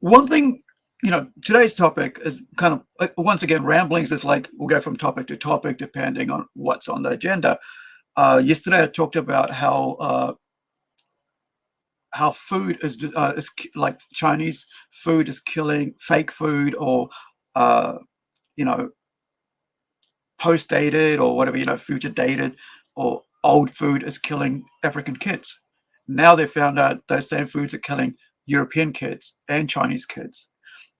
one thing, today's topic is kind of, once again, ramblings is like we'll go from topic to topic depending on what's on the agenda. Yesterday I talked about how food is like Chinese food is killing fake food, or you know post dated or whatever, future dated or old food is killing African kids. Now they found out those same foods are killing European kids and Chinese kids.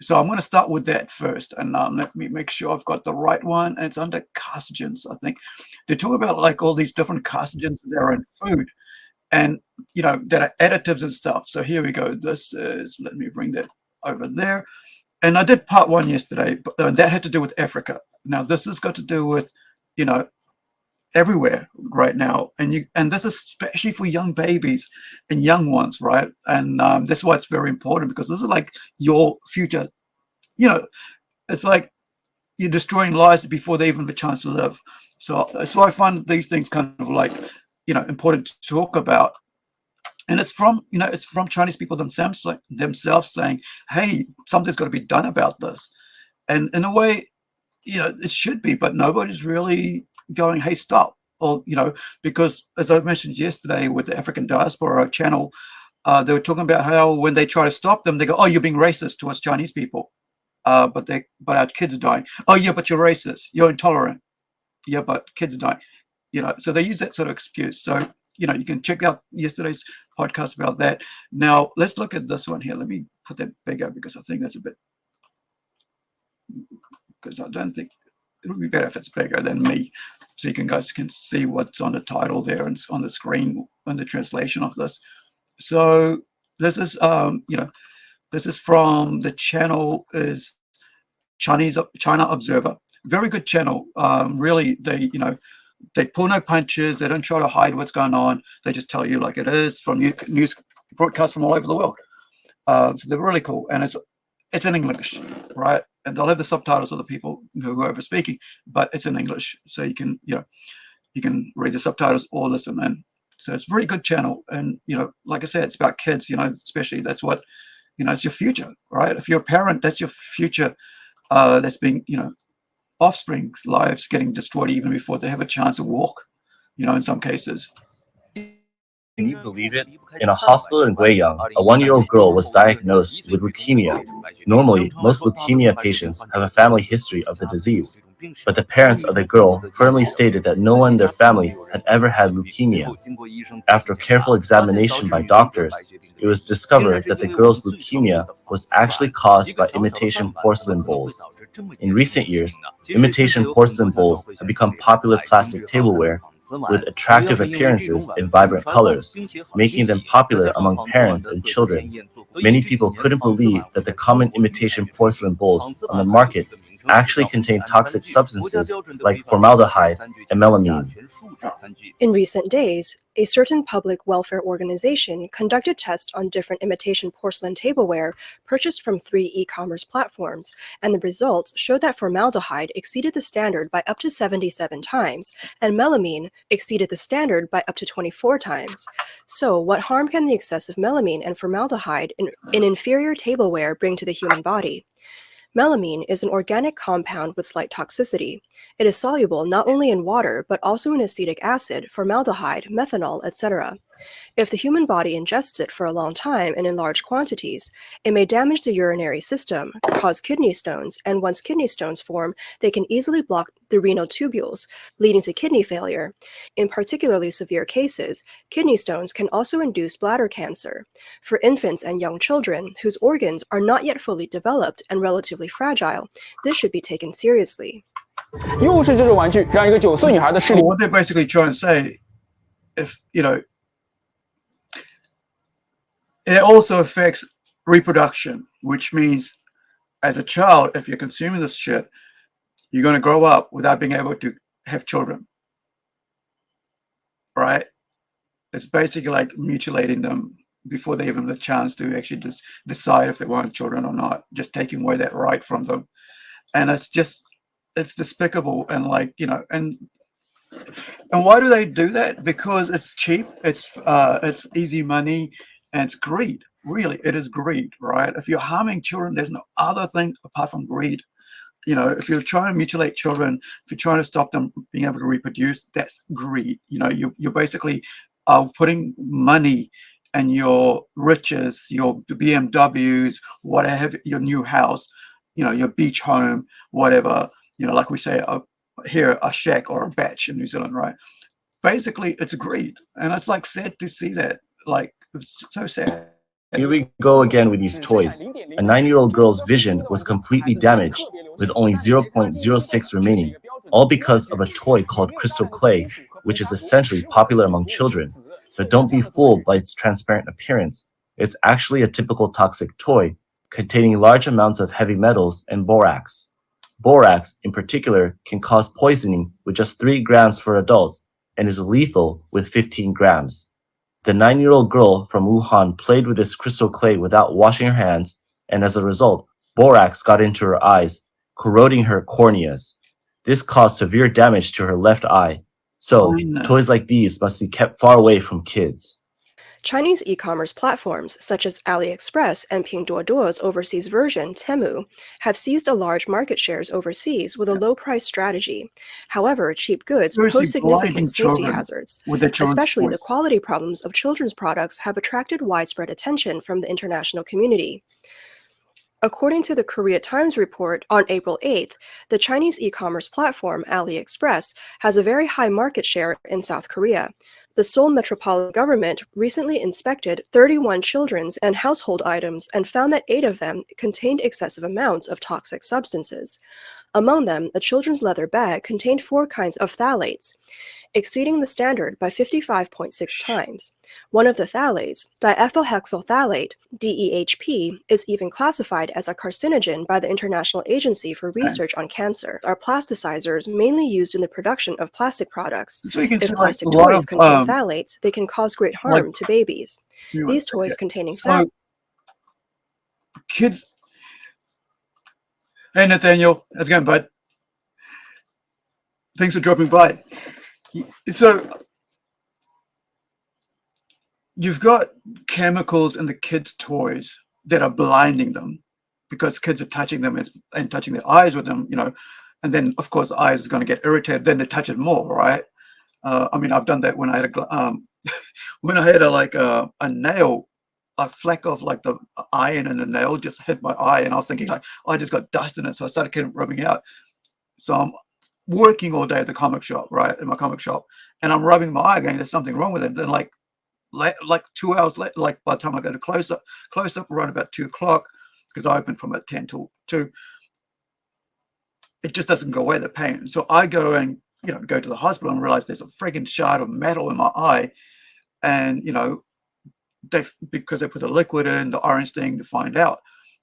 So I'm going to start with that first, and let me make sure I've got the right one. It's under carcinogens, I think. They talk about like all these different carcinogens that are in food, and that are additives and stuff. So here we go. This is, let me bring that over there. And I did part one yesterday, but that had to do with Africa. Now this has got to do with everywhere right now, and this is especially for young babies and young ones, right? And that's why it's very important, because this is like your future. It's like you're destroying lives before they even have a chance to live. So that's why I find these things kind of like important to talk about. And it's from Chinese people themselves saying, hey, something's got to be done about this. And in a way, it should be, but nobody's really going, hey, stop. Or because as I mentioned yesterday with the African Diaspora channel, they were talking about how when they try to stop them, they go, oh, you're being racist towards Chinese people, but our kids are dying. Oh yeah, but you're racist, you're intolerant. Yeah, but kids are dying. So they use that sort of excuse. So you can check out yesterday's podcast about that. Now let's look at this one here. Let me put that bigger, because I think that's a bit, because I don't think it would be better if it's bigger than me, so you guys can see what's on the title there and on the screen on the translation of this. So this is this is from the channel is China Observer. Very good channel. Really, they pull no punches. They don't try to hide what's going on. They just tell you like it is from news broadcasts from all over the world. So they're really cool, and it's in English, right? And they'll have the subtitles of the people whoever speaking, but it's in English, so you can read the subtitles or listen in. So it's a very good channel, and like I said, it's about kids. Especially that's what it's your future, right? If you're a parent, that's your future. That's being offspring's lives getting destroyed even before they have a chance to walk. In some cases. Can you believe it? In a hospital in Guiyang, a 1-year-old girl was diagnosed with leukemia. Normally, most leukemia patients have a family history of the disease, but the parents of the girl firmly stated that no one in their family had ever had leukemia. After careful examination by doctors, it was discovered that the girl's leukemia was actually caused by imitation porcelain bowls. In recent years, imitation porcelain bowls have become popular plastic tableware with attractive appearances and vibrant colors, making them popular among parents and children. Many people couldn't believe that the common imitation porcelain bowls on the market actually contain toxic substances like formaldehyde and melamine. In recent days, a certain public welfare organization conducted tests on different imitation porcelain tableware purchased from 3 e-commerce platforms, and the results showed that formaldehyde exceeded the standard by up to 77 times, and melamine exceeded the standard by up to 24 times. So, what harm can the excessive melamine and formaldehyde in inferior tableware bring to the human body? Melamine is an organic compound with slight toxicity. It is soluble not only in water, but also in acetic acid, formaldehyde, methanol, etc. If the human body ingests it for a long time and in large quantities, it may damage the urinary system, cause kidney stones, and once kidney stones form, they can easily block the renal tubules, leading to kidney failure. In particularly severe cases, kidney stones can also induce bladder cancer. For infants and young children whose organs are not yet fully developed and relatively fragile, this should be taken seriously. So what they're basically trying to say, if it also affects reproduction, which means as a child, if you're consuming this shit, you're going to grow up without being able to have children, right? It's basically like mutilating them before they even have the chance to actually just decide if they want children or not, just taking away that right from them. And it's despicable. And and why do they do that? Because it's cheap, it's easy money, and it's greed, really, it is greed, right? If you're harming children, there's no other thing apart from greed. You know, if you're trying to mutilate children, if you're trying to stop them being able to reproduce, that's greed. You know, you're basically putting money and your riches, your BMWs, whatever, your new house, you know, your beach home, whatever, you know, like we say here, a shack or a batch in New Zealand, right? Basically, it's greed. And it's like sad to see that. Like, it's so sad. Here we go again with these toys. A 9-year-old girl's vision was completely damaged, with only 0.06 remaining, all because of a toy called Crystal Clay, which is essentially popular among children. But don't be fooled by its transparent appearance. It's actually a typical toxic toy, containing large amounts of heavy metals and borax. Borax, in particular, can cause poisoning with just 3 grams for adults and is lethal with 15 grams. The 9-year-old girl from Wuhan played with this crystal clay without washing her hands, and as a result, borax got into her eyes, corroding her corneas. This caused severe damage to her left eye. So, toys like these must be kept far away from kids. Chinese e-commerce platforms such as AliExpress and Pinduoduo's overseas version, Temu, have seized a large market shares overseas with a low-price strategy. However, cheap goods pose significant safety hazards. Especially the quality problems of children's products have attracted widespread attention from the international community. According to the Korea Times report on April 8th, the Chinese e-commerce platform AliExpress has a very high market share in South Korea. The Seoul Metropolitan Government recently inspected 31 children's and household items and found that 8 of them contained excessive amounts of toxic substances. Among them, a children's leather bag contained 4 kinds of phthalates, exceeding the standard by 55.6 times. One of the phthalates, diethylhexyl phthalate, DEHP, is even classified as a carcinogen by the International Agency for Research on Cancer. Are plasticizers mainly used in the production of plastic products. So you can if see, plastic like, toys contain phthalates, they can cause great harm to babies. These toys containing phthalates. Kids. Hey, Nathaniel. How's it going, bud? Thanks for dropping by. So you've got chemicals in the kids' toys that are blinding them because kids are touching them and touching their eyes with them, you know, and then of course the eyes is going to get irritated. Then they touch it more, right? I mean, I've done that when I had when I had a nail, a fleck of like the iron in the nail just hit my eye, and I was thinking like, oh, I just got dust in it, so I started kind of rubbing it out. So I'm working all day at the comic shop, right, in my comic shop, and I'm rubbing my eye, going, there's something wrong with it. Then like 2 hours later, like by the time I go to close up around about 2 o'clock, because I open from about 10 till 2, it just doesn't go away, the pain. So I go and, you know, go to the hospital and realize there's a friggin' shard of metal in my eye, and you know, because they put the liquid in the orange thing to find out.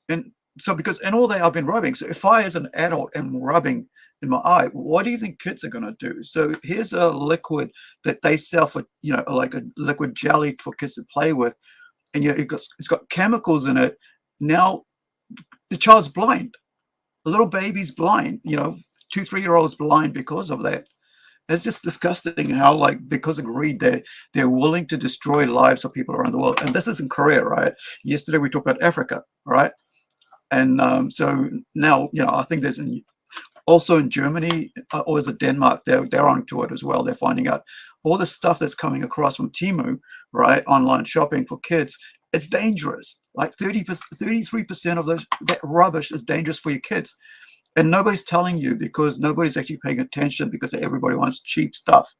And so and all day I've been rubbing. So if I as an adult am rubbing in my eye, what do you think kids are going to do? So here's a liquid that they sell for, you know, like a liquid jelly for kids to play with, and you know, it's got chemicals in it. Now the child's blind, the little baby's blind, you know, 2-3-year-olds blind because of that. It's just disgusting how, like, because of greed, they're willing to destroy lives of people around the world. And this is in Korea, right? Yesterday we talked about Africa, right? And so now, you know, I think there's also in Germany, or is it Denmark? They're onto it as well. They're finding out all the stuff that's coming across from Temu, right? Online shopping for kids. It's dangerous. Like 33% of that rubbish is dangerous for your kids. And nobody's telling you because nobody's actually paying attention, because everybody wants cheap stuff,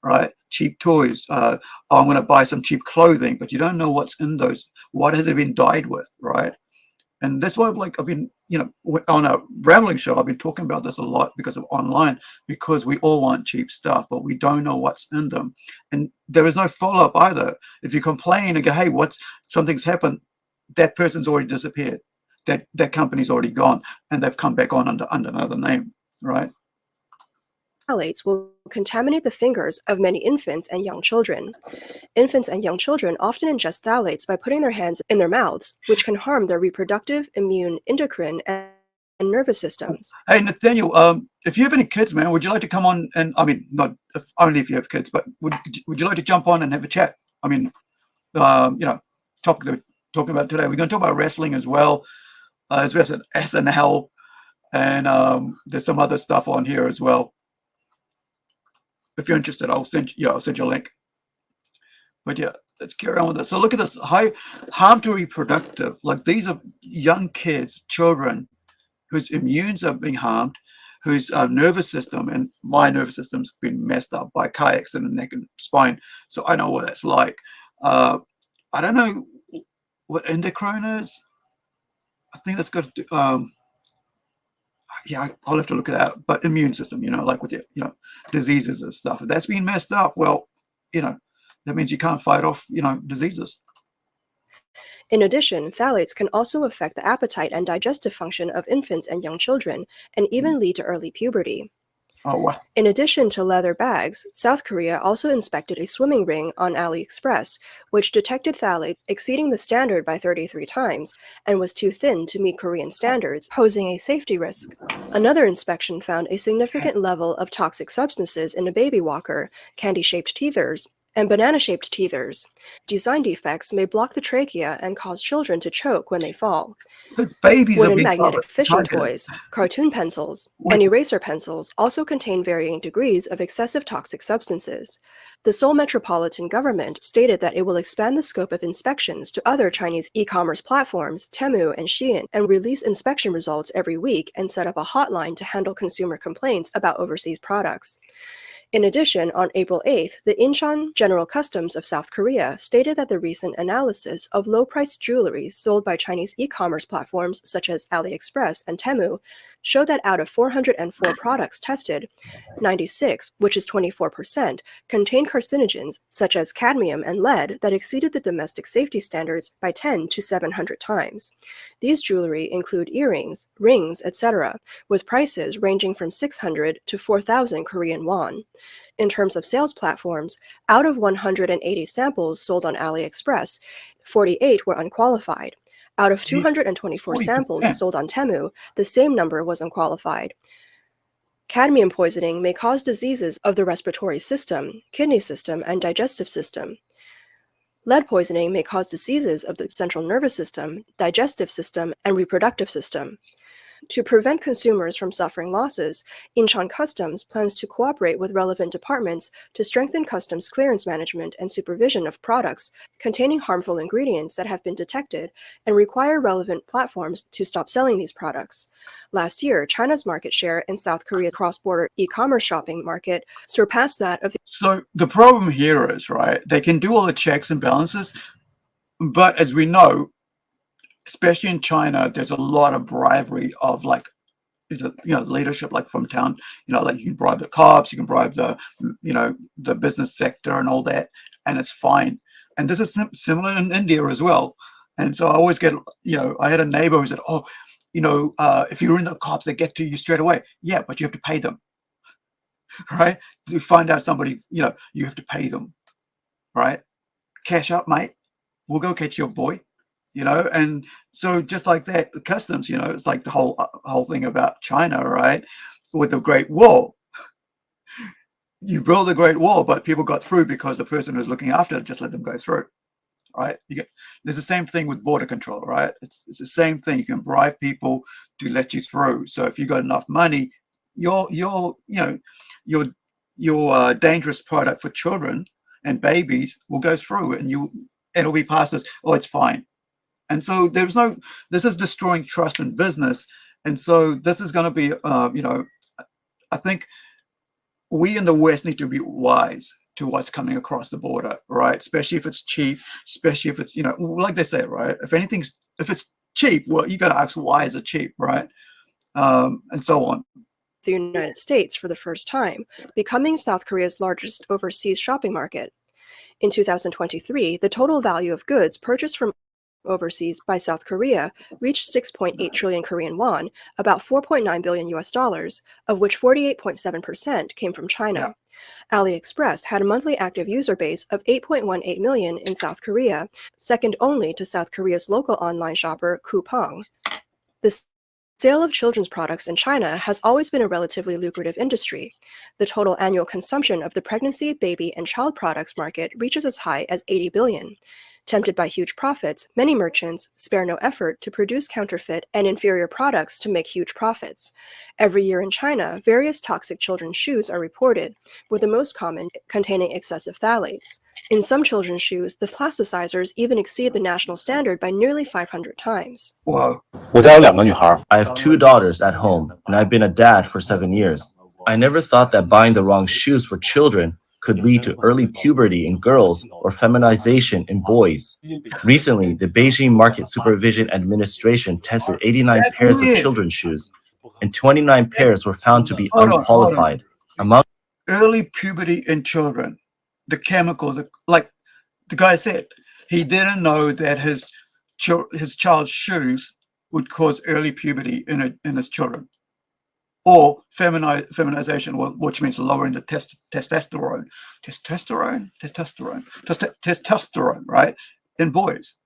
right? Cheap toys. Oh, I'm going to buy some cheap clothing, but you don't know what's in those. What has it been dyed with, right? And that's why I've been, you know, on a Rambling show, I've been talking about this a lot because of online, because we all want cheap stuff, but we don't know what's in them. And there is no follow-up either. If you complain and go, hey, something's happened, that person's already disappeared. That company's already gone, and they've come back on under another name, right? Phthalates will contaminate the fingers of many infants and young children. Infants and young children often ingest phthalates by putting their hands in their mouths, which can harm their reproductive, immune, endocrine, and nervous systems. Hey, Nathaniel, if you have any kids, man, would you like to come on? And I mean, not only if you have kids, but would you like to jump on and have a chat? I mean, you know, talk to talking about today. We're going to talk about wrestling as well. As well as SNL, and there's some other stuff on here as well. If you're interested, I'll send you a link. But yeah, let's carry on with this. So look at this: harm to reproductive. Like these are young kids, children, whose immunes are being harmed, whose nervous system, and my nervous system's been messed up by car accident, neck and spine. So I know what that's like. I don't know what endocrine is. I think that's got to do, yeah, I'll have to look at that. But immune system, like with your, diseases and stuff. If that's been messed up, well, that means you can't fight off, diseases. In addition, phthalates can also affect the appetite and digestive function of infants and young children, and even lead to early puberty. Oh, wow. In addition to leather bags, South Korea also inspected a swimming ring on AliExpress, which detected phthalate exceeding the standard by 33 times and was too thin to meet Korean standards, posing a safety risk. Another inspection found a significant level of toxic substances in a baby walker, candy-shaped teethers, and banana-shaped teethers. Design defects may block the trachea and cause children to choke when they fall. So it's babies are Wooden being magnetic fishing targeted. toys, cartoon pencils, and eraser pencils also contain varying degrees of excessive toxic substances. The Seoul Metropolitan Government stated that it will expand the scope of inspections to other Chinese e-commerce platforms, Temu and Shein, and release inspection results every week and set up a hotline to handle consumer complaints about overseas products. In addition, on April 8th, the Incheon General Customs of South Korea stated that the recent analysis of low-priced jewelry sold by Chinese e-commerce platforms such as AliExpress and Temu showed that out of 404 products tested, 96, which is 24%, contained carcinogens such as cadmium and lead that exceeded the domestic safety standards by 10 to 700 times. These jewelry include earrings, rings, etc., with prices ranging from 600 to 4,000 Korean won. In terms of sales platforms, out of 180 samples sold on AliExpress, 48 were unqualified. Out of 224 samples sold on Temu, the same number was unqualified. Cadmium poisoning may cause diseases of the respiratory system, kidney system, and digestive system. Lead poisoning may cause diseases of the central nervous system, digestive system, and reproductive system. To prevent consumers from suffering losses, Incheon Customs plans to cooperate with relevant departments to strengthen customs clearance management and supervision of products containing harmful ingredients that have been detected and require relevant platforms to stop selling these products. Last year, China's market share in South Korea's cross-border e-commerce shopping market surpassed that of the... So the problem here is, right, they can do all the checks and balances, but as we know, especially in China, there's a lot of bribery of leadership, like from town, like you can bribe the cops, you can bribe the, the business sector and all that, and it's fine. And this is similar in India as well. And so I always get, I had a neighbor who said, if you're in the cops, they get to you straight away. Yeah, but you have to pay them, right? To find out somebody, you have to pay them, right? Cash up, mate. We'll go catch your boy. And so just like that, the customs, it's like the whole thing about China, right? With the Great Wall. You build the Great Wall, but people got through because the person who's looking after it just let them go through, right? There's the same thing with border control, right? It's the same thing. You can bribe people to let you through. So if you got enough money, your dangerous product for children and babies will go through, and it'll be past this. Oh, it's fine. And so this is destroying trust in business. And so this is going to be, I think we in the West need to be wise to what's coming across the border, right? Especially if it's cheap, especially if it's, like they say, right? If it's cheap, well, you got to ask, why is it cheap, right? And so on. The United States for the first time, becoming South Korea's largest overseas shopping market. In 2023, the total value of goods purchased from overseas by South Korea reached 6.8 trillion Korean won, about $4.9 billion US, of which 48.7% came from China. Yeah. AliExpress had a monthly active user base of 8.18 million in South Korea, second only to South Korea's local online shopper Coupang. The sale of children's products in China has always been a relatively lucrative industry. The total annual consumption of the pregnancy, baby, and child products market reaches as high as 80 billion. Tempted by huge profits, many merchants spare no effort to produce counterfeit and inferior products to make huge profits. Every year in China, various toxic children's shoes are reported, with the most common containing excessive phthalates. In some children's shoes, the plasticizers even exceed the national standard by nearly 500 times. Wow. I have 2 daughters at home, and I've been a dad for 7 years. I never thought that buying the wrong shoes for children could lead to early puberty in girls or feminization in boys. Recently, the Beijing Market Supervision Administration tested 89 That's pairs of weird. children's shoes, and 29 pairs were found to be Hold on. unqualified. Among Early puberty in children, the chemicals, like the guy said, he didn't know that his child's shoes would cause early puberty in his children, or feminization, which means lowering the testosterone, right, in boys.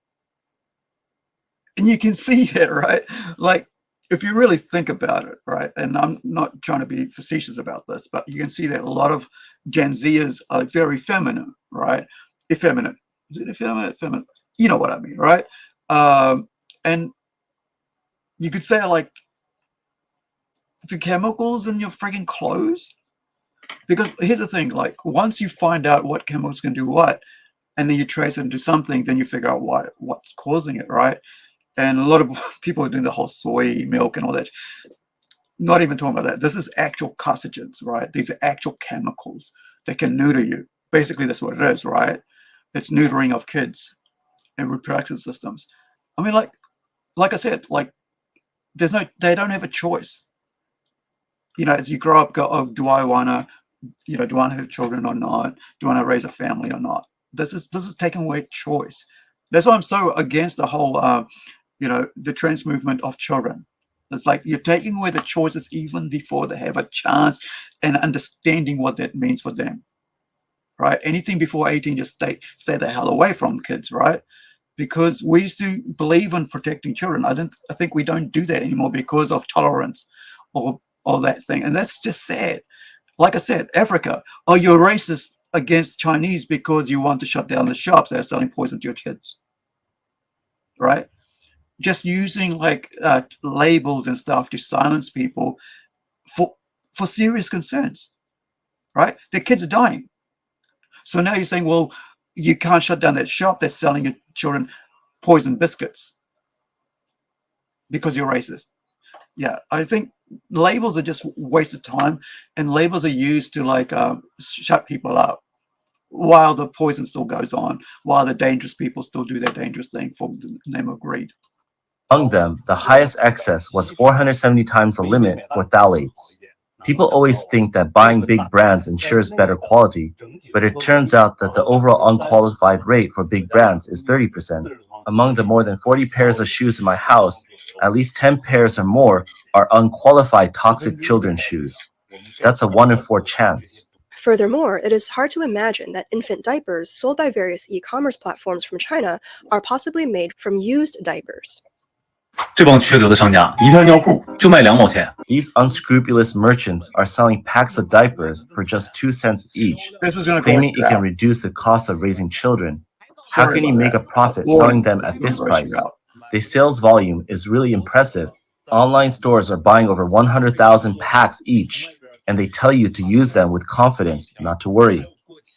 And you can see that, right? Like, if you really think about it, right, and I'm not trying to be facetious about this, but you can see that a lot of Gen Zers are very feminine, right? Effeminate. Is it effeminate? Feminine? You know what I mean, right? And you could say, like, the chemicals in your frigging clothes. Because here's the thing, like, once you find out what chemicals can do what, and then you trace it into something, then you figure out what's causing it, right? And a lot of people are doing the whole soy milk and all that. Not even talking about that. This is actual carcinogens, right? These are actual chemicals that can neuter you. Basically, that's what it is, right? It's neutering of kids and reproductive systems. I mean, like I said, like, they don't have a choice. You know, as you grow up, go, oh, do I want to have children or not? Do I want to raise a family or not? This is taking away choice. That's why I'm so against the whole, the trans movement of children. It's like you're taking away the choices even before they have a chance and understanding what that means for them, right? Anything before 18, just stay the hell away from kids, right? Because we used to believe in protecting children. I think we don't do that anymore because of tolerance or that thing. And that's just sad. Like I said, Africa, oh, you're racist against Chinese because you want to shut down the shops that are selling poison to your kids, right? Just using like labels and stuff to silence people for serious concerns, right? Their kids are dying. So now you're saying, well, you can't shut down that shop that's selling your children poison biscuits because you're racist. Yeah, I think labels are just waste of time, and labels are used to like shut people up while the poison still goes on, while the dangerous people still do their dangerous thing for the name of greed. Among them, the highest excess was 470 times the limit for phthalates. People always think that buying big brands ensures better quality, but it turns out that the overall unqualified rate for big brands is 30%. Among the more than 40 pairs of shoes in my house, at least 10 pairs or more are unqualified toxic children's shoes. That's a 1 in 4 chance. Furthermore, it is hard to imagine that infant diapers sold by various e-commerce platforms from China are possibly made from used diapers. 这帮缺德的商家，一条尿裤就卖2毛钱。 These unscrupulous merchants are selling packs of diapers for just 2 cents each, This is going to claiming it can reduce the cost of raising children. How can you make a profit selling them at this price? The sales volume is really impressive. Online stores are buying over 100,000 packs each, and they tell you to use them with confidence, not to worry.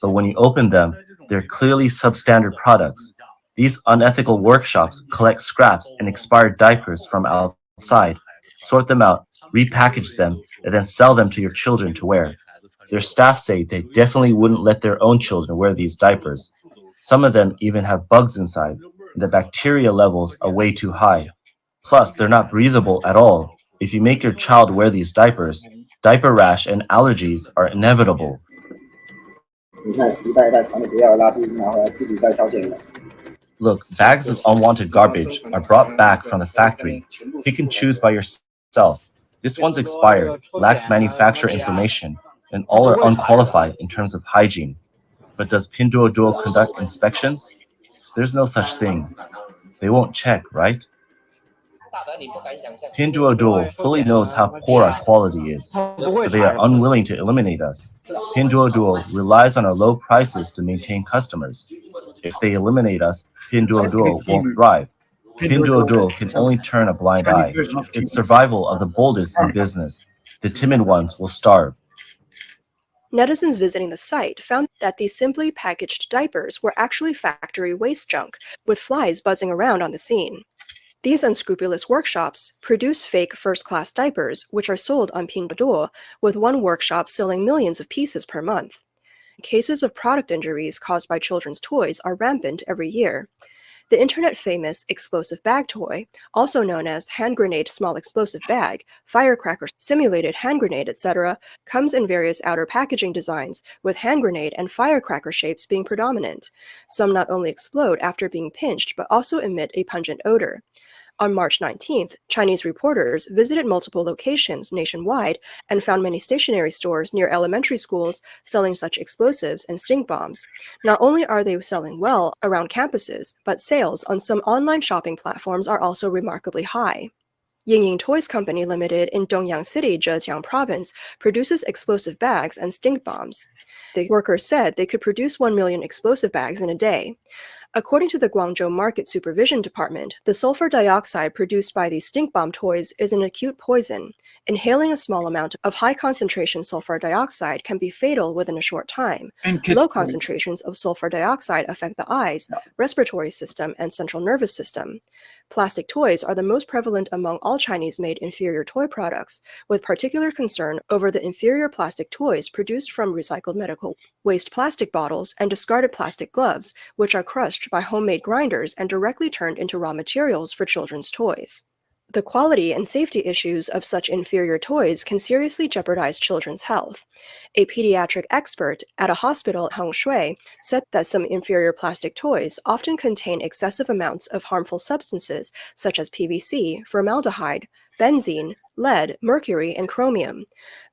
But when you open them, they're clearly substandard products. These unethical workshops collect scraps and expired diapers from outside, sort them out, repackage them, and then sell them to your children to wear. Their staff say they definitely wouldn't let their own children wear these diapers. Some of them even have bugs inside, and the bacteria levels are way too high. Plus, they're not breathable at all. If you make your child wear these diapers, diaper rash and allergies are inevitable. Look, bags of unwanted garbage are brought back from the factory. Pick and choose by yourself. This one's expired, lacks manufacturer information, and all are unqualified in terms of hygiene. But does Pinduoduo conduct inspections? There's no such thing. They won't check, right? Pinduoduo fully knows how poor our quality is, but they are unwilling to eliminate us. Pinduoduo relies on our low prices to maintain customers. If they eliminate us, Pinduoduo won't thrive. Pinduoduo can only turn a blind Chinese eye. version of It's Temu. survival of the boldest in business. The timid ones will starve. Netizens visiting the site found that these simply packaged diapers were actually factory waste junk, with flies buzzing around on the scene. These unscrupulous workshops produce fake first-class diapers, which are sold on Pinduoduo, with one workshop selling millions of pieces per month. Cases of product injuries caused by children's toys are rampant every year. The internet-famous explosive bag toy, also known as hand grenade small explosive bag, firecracker simulated hand grenade, etc., comes in various outer packaging designs, with hand grenade and firecracker shapes being predominant. Some not only explode after being pinched, but also emit a pungent odor. On March 19th, Chinese reporters visited multiple locations nationwide and found many stationery stores near elementary schools selling such explosives and stink bombs. Not only are they selling well around campuses, but sales on some online shopping platforms are also remarkably high. Yingying Toys Company Limited in Dongyang City, Zhejiang Province, produces explosive bags and stink bombs. The workers said they could produce 1 million explosive bags in a day. According to the Guangzhou Market Supervision Department, the sulfur dioxide produced by these stink bomb toys is an acute poison. Inhaling a small amount of high-concentration sulfur dioxide can be fatal within a short time. And kids' Low toys. concentrations of sulfur dioxide affect the eyes, Yeah. respiratory system, and central nervous system. Plastic toys are the most prevalent among all Chinese-made inferior toy products, with particular concern over the inferior plastic toys produced from recycled medical waste plastic bottles and discarded plastic gloves, which are crushed by homemade grinders and directly turned into raw materials for children's toys. The quality and safety issues of such inferior toys can seriously jeopardize children's health. A pediatric expert at a hospital at Hongshui said that some inferior plastic toys often contain excessive amounts of harmful substances such as PVC, formaldehyde, benzene, lead, mercury, and chromium.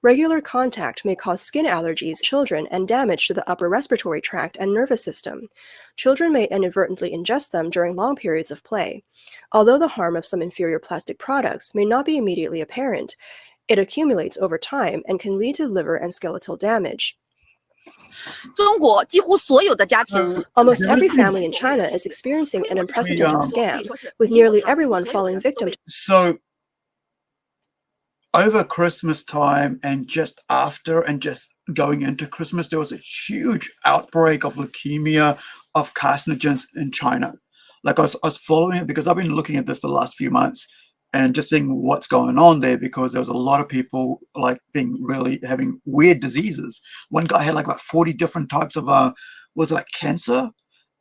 Regular contact may cause skin allergies in children and damage to the upper respiratory tract and nervous system. Children may inadvertently ingest them during long periods of play. Although the harm of some inferior plastic products may not be immediately apparent, it accumulates over time and can lead to liver and skeletal damage. Almost every family in China is experiencing an unprecedented scam, with nearly everyone falling victim to. So over Christmas time and just after and just going into Christmas, there was a huge outbreak of leukemia, of carcinogens in China. Like I was following it because I've been looking at this for the last few months and just seeing what's going on there, because there was a lot of people like being really having weird diseases. One guy had like about 40 different types of was it like cancer?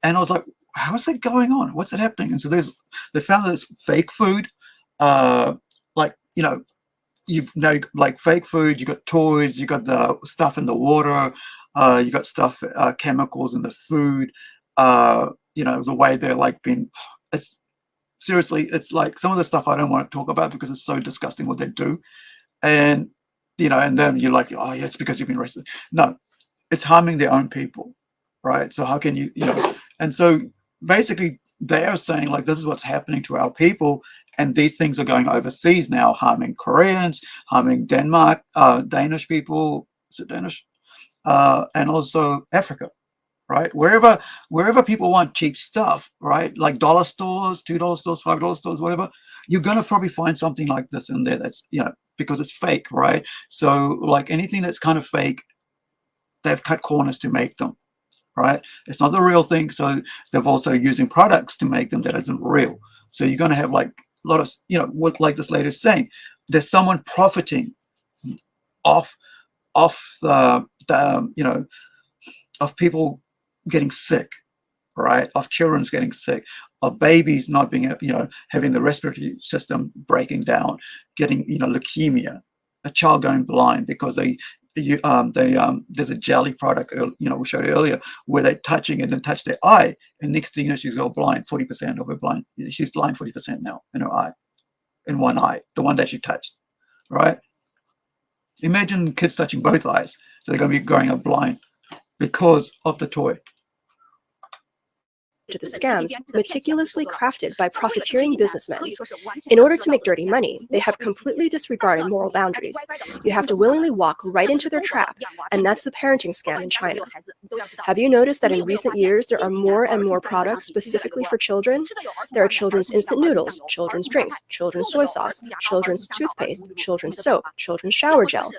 And I was like, how is that going on? What's that happening? And so they found this fake food, like, you know, you've now like fake food, you got toys, you got the stuff in the water, you got stuff, chemicals in the food, you know, the way they're like being, it's seriously, it's like some of the stuff I don't want to talk about because it's so disgusting what they do. And, you know, and then you're like, oh yeah, it's because you've been racist. No, it's harming their own people, right? So how can you, you know, and so basically they are saying like, this is what's happening to our people. And these things are going overseas now, harming Koreans, harming Denmark, Danish people, is it Danish? And also Africa, right? Wherever people want cheap stuff, right? Like dollar stores, $2 stores, $5 stores, whatever, you're going to probably find something like this in there that's, you know, because it's fake, right? So like anything that's kind of fake, they've cut corners to make them, right? It's not the real thing. So they've also using products to make them that isn't real. So you're going to have like a lot of, you know, what like this lady is saying, there's someone profiting off the you know, of people getting sick, right? Of children's getting sick, of babies not being, you know, having the respiratory system breaking down, getting, you know, leukemia, a child going blind because there's a jelly product, you know, we showed earlier, where they're touching it and touch their eye, and next thing you know, she's got blind, 40% of her blind. She's blind 40% now in her eye, in one eye, the one that she touched, right? Imagine kids touching both eyes, so they're going to be growing up blind because of the toy. to the scams meticulously crafted by profiteering businessmen. In order to make dirty money, they have completely disregarded moral boundaries. You have to willingly walk right into their trap, and that's the parenting scam in China. Have you noticed that in recent years there are more and more products specifically for children? There are children's instant noodles, children's drinks, children's soy sauce, children's toothpaste, children's soap, children's shower gel.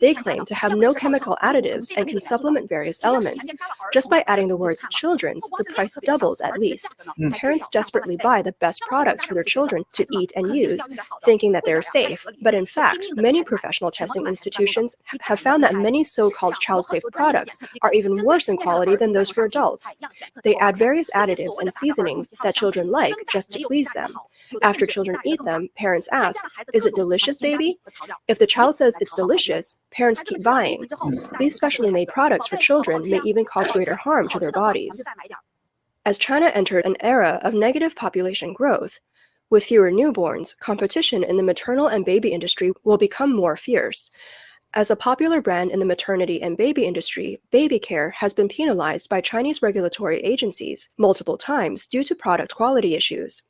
They claim to have no chemical additives and can supplement various elements. Just by adding the words children's, the price doubles at least. Parents desperately buy the best products for their children to eat and use, thinking that they're safe. But in fact, many professional testing institutions have found that many so-called child-safe products are even worse in quality than those for adults. They add various additives and seasonings that children like just to please them. After children eat them, parents ask, "Is it delicious, baby?" If the child says it's delicious, parents keep buying. These specially made products for children may even cause greater harm to their bodies. As China entered an era of negative population growth, with fewer newborns, competition in the maternal and baby industry will become more fierce. As a popular brand in the maternity and baby industry, baby care has been penalized by Chinese regulatory agencies multiple times due to product quality issues.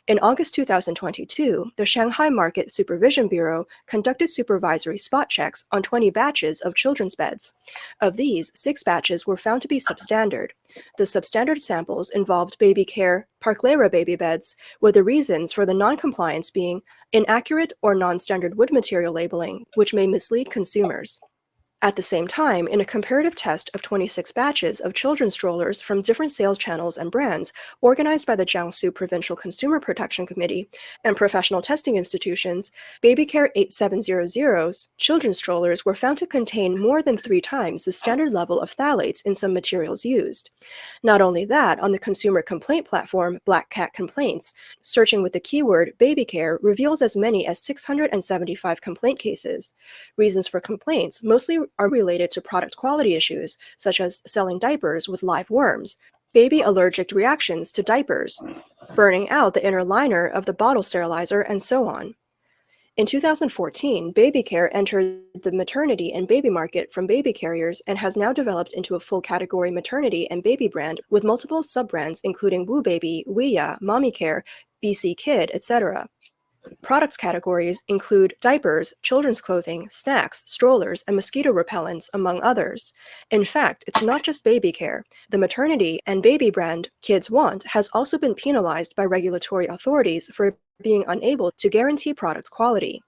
In August 2022, the Shanghai Market Supervision Bureau conducted supervisory spot checks on 20 batches of children's beds. Of these, 6 batches were found to be substandard. The substandard samples involved baby care Parklera baby beds, with the reasons for the non-compliance being inaccurate or non-standard wood material labeling, which may mislead consumers. At the same time, in a comparative test of 26 batches of children's strollers from different sales channels and brands organized by the Jiangsu Provincial Consumer Protection Committee and professional testing institutions, BabyCare 8700's children's strollers were found to contain more than 3 times the standard level of phthalates in some materials used. Not only that, on the consumer complaint platform Black Cat Complaints, searching with the keyword BabyCare reveals as many as 675 complaint cases. Reasons for complaints mostly are related to product quality issues, such as selling diapers with live worms, baby allergic reactions to diapers, burning out the inner liner of the bottle sterilizer, and so on. In 2014, BabyCare entered the maternity and baby market from baby carriers and has now developed into a full category maternity and baby brand with multiple sub-brands including Woo Baby, Ouya, Mommy Care, BC Kid, etc. Products categories include diapers, children's clothing, snacks, strollers, and mosquito repellents, among others. In fact, it's not just baby care. The maternity and baby brand Kids Want has also been penalized by regulatory authorities for being unable to guarantee product quality.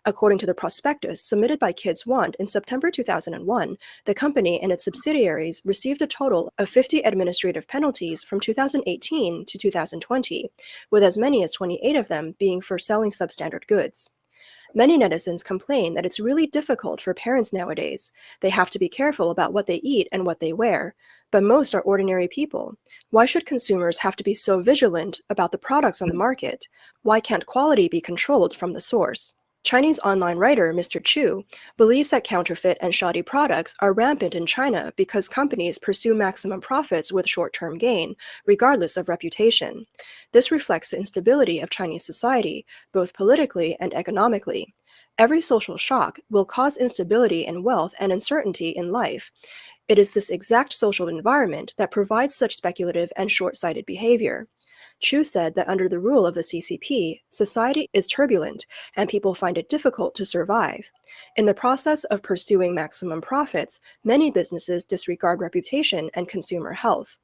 According to the prospectus submitted by Kids Want in September 2001, the company and its subsidiaries received a total of 50 administrative penalties from 2018 to 2020, with as many as 28 of them being for selling substandard goods. Many netizens complain that it's really difficult for parents nowadays. They have to be careful about what they eat and what they wear, but most are ordinary people. Why should consumers have to be so vigilant about the products on the market? Why can't quality be controlled from the source? Chinese online writer Mr. Chu believes that counterfeit and shoddy products are rampant in China because companies pursue maximum profits with short-term gain, regardless of reputation. This reflects the instability of Chinese society, both politically and economically. Every social shock will cause instability in wealth and uncertainty in life. It is this exact social environment that provides such speculative and short-sighted behavior. Chu said that under the rule of the CCP, society is turbulent and people find it difficult to survive. In the process of pursuing maximum profits, many businesses disregard reputation and consumer health.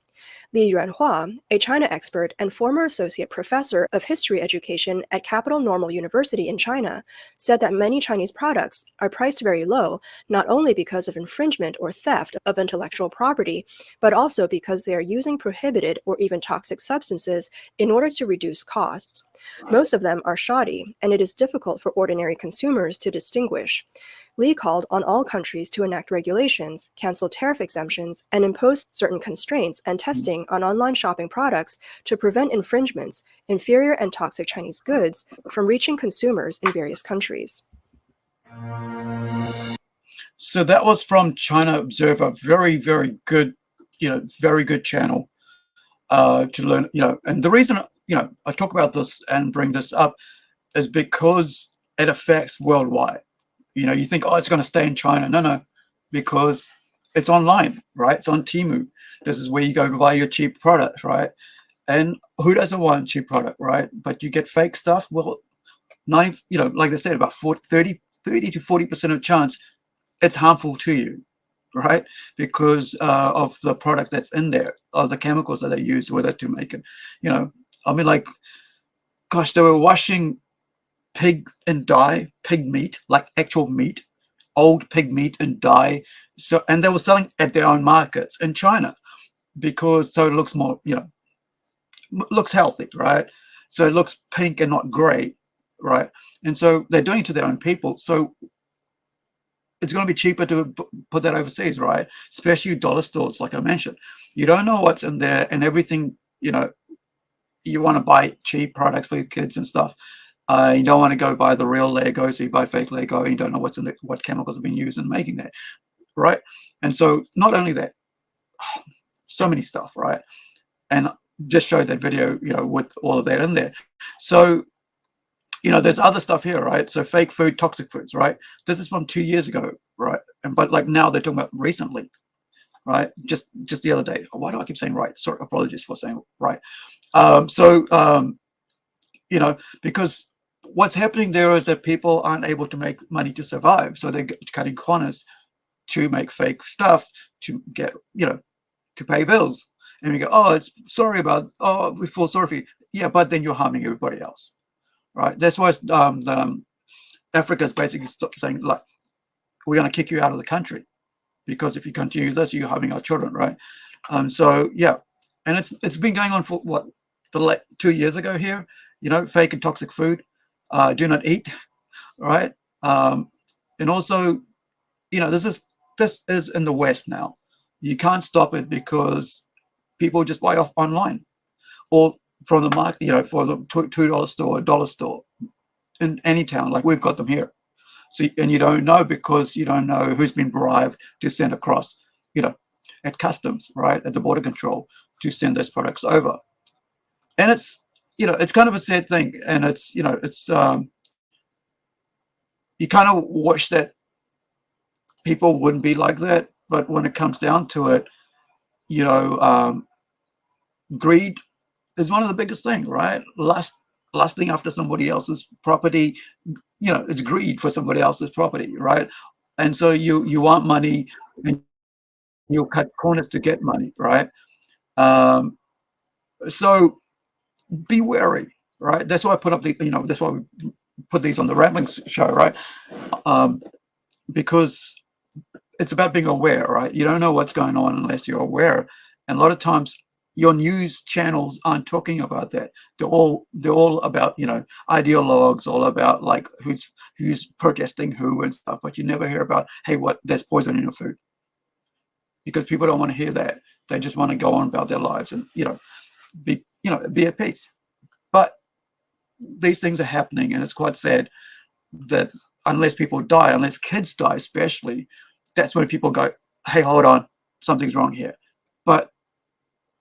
Li Yuanhua, a China expert and former associate professor of history education at Capital Normal University in China, said that many Chinese products are priced very low, not only because of infringement or theft of intellectual property, but also because they are using prohibited or even toxic substances in order to reduce costs. Most of them are shoddy, and it is difficult for ordinary consumers to distinguish. Li called on all countries to enact regulations, cancel tariff exemptions, and impose certain constraints and testing on online shopping products to prevent infringements, inferior and toxic Chinese goods from reaching consumers in various countries. So that was from China Observer. Very, very good, very good channel to learn, and the reason, I talk about this and bring this up is because it affects worldwide. You think, oh, it's going to stay in China. No, because it's online, right? It's on Temu. This is where you go to buy your cheap product, right? And who doesn't want cheap product, right? But you get fake stuff. Well, like they said, about 30 to 40% of chance it's harmful to you, right? Because of the product that's in there, of the chemicals that they use with it to make it. I mean, like, gosh, they were washing pig and dye, pig meat, like actual meat, old pig meat and dye. So, and they were selling at their own markets in China because so it looks more, looks healthy, right? So it looks pink and not gray, right? And so they're doing it to their own people. So it's going to be cheaper to put that overseas, right? Especially dollar stores, like I mentioned. You don't know what's in there, and everything, you want to buy cheap products for your kids and stuff. You don't want to go buy the real Lego, so you buy fake Lego, and you don't know what's in what chemicals have been used in making that, right? And so not only that, so many stuff, right? And just showed that video, with all of that in there. So, there's other stuff here, right? So fake food, toxic foods, right? This is from 2 years ago, right? But like now they're talking about recently, right? Just the other day. Why do I keep saying right? Sorry, apologies for saying right. Because what's happening there is that people aren't able to make money to survive. So they're cutting corners to make fake stuff to get, to pay bills. And we go, oh, we feel sorry for you. Yeah, but then you're harming everybody else, right? That's why Africa is basically saying, like, we're going to kick you out of the country because if you continue this, you're harming our children, right? So yeah, and it's been going on for what, 2 years ago here, fake and toxic food, do not eat, right? And also, this is in the West now. You can't stop it because people just buy off online or from the market, for the $2 store, $1 store in any town. Like we've got them here. So, and you don't know because you don't know who's been bribed to send across, at customs, right, at the border control to send those products over. And it's kind of a sad thing. And it's you kind of wish that people wouldn't be like that. But when it comes down to it, greed is one of the biggest things, right? Lusting after somebody else's property, it's greed for somebody else's property, right? And so you want money and you'll cut corners to get money, right? So be wary, right? That's why I put up that's why we put these on the Ramblings show, right? Because it's about being aware, right? You don't know what's going on unless you're aware. And a lot of times your news channels aren't talking about that. They're all about, ideologues, all about like who's protesting who and stuff, but you never hear about, hey, there's poison in your food. Because people don't want to hear that. They just want to go on about their lives and, be at peace. But these things are happening, and it's quite sad that unless people die, unless kids die especially, that's when people go, hey, hold on, something's wrong here. But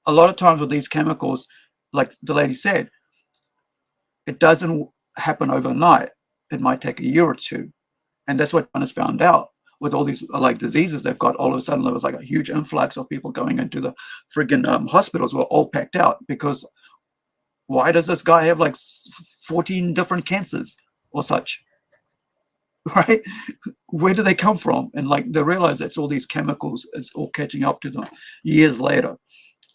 a lot of times with these chemicals, like the lady said, it doesn't happen overnight. It might take a year or two. And that's what China's found out with all these like diseases they've got. All of a sudden, there was like a huge influx of people going into the friggin' hospitals were all packed out because why does this guy have like 14 different cancers or such? Right? Where do they come from? And like they realize it's all these chemicals, it's all catching up to them years later.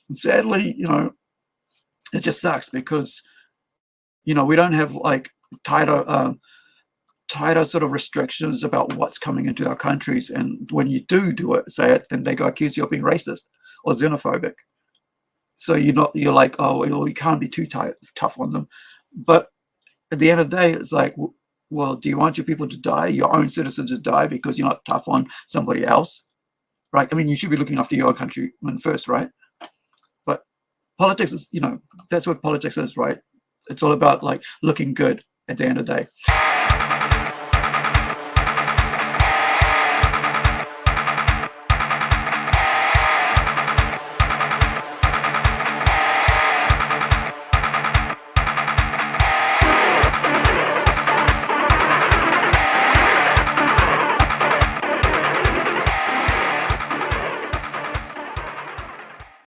And sadly, it just sucks because, we don't have like tighter sort of restrictions about what's coming into our countries. And when you do it, say it, and they go accuse you of being racist or xenophobic. So you're like, oh, well, you can't be too tough on them. But at the end of the day, it's like, well, do you want your people to die, your own citizens to die because you're not tough on somebody else? Right? I mean, you should be looking after your countrymen first, right? But politics is, that's what politics is, right? It's all about like looking good at the end of the day.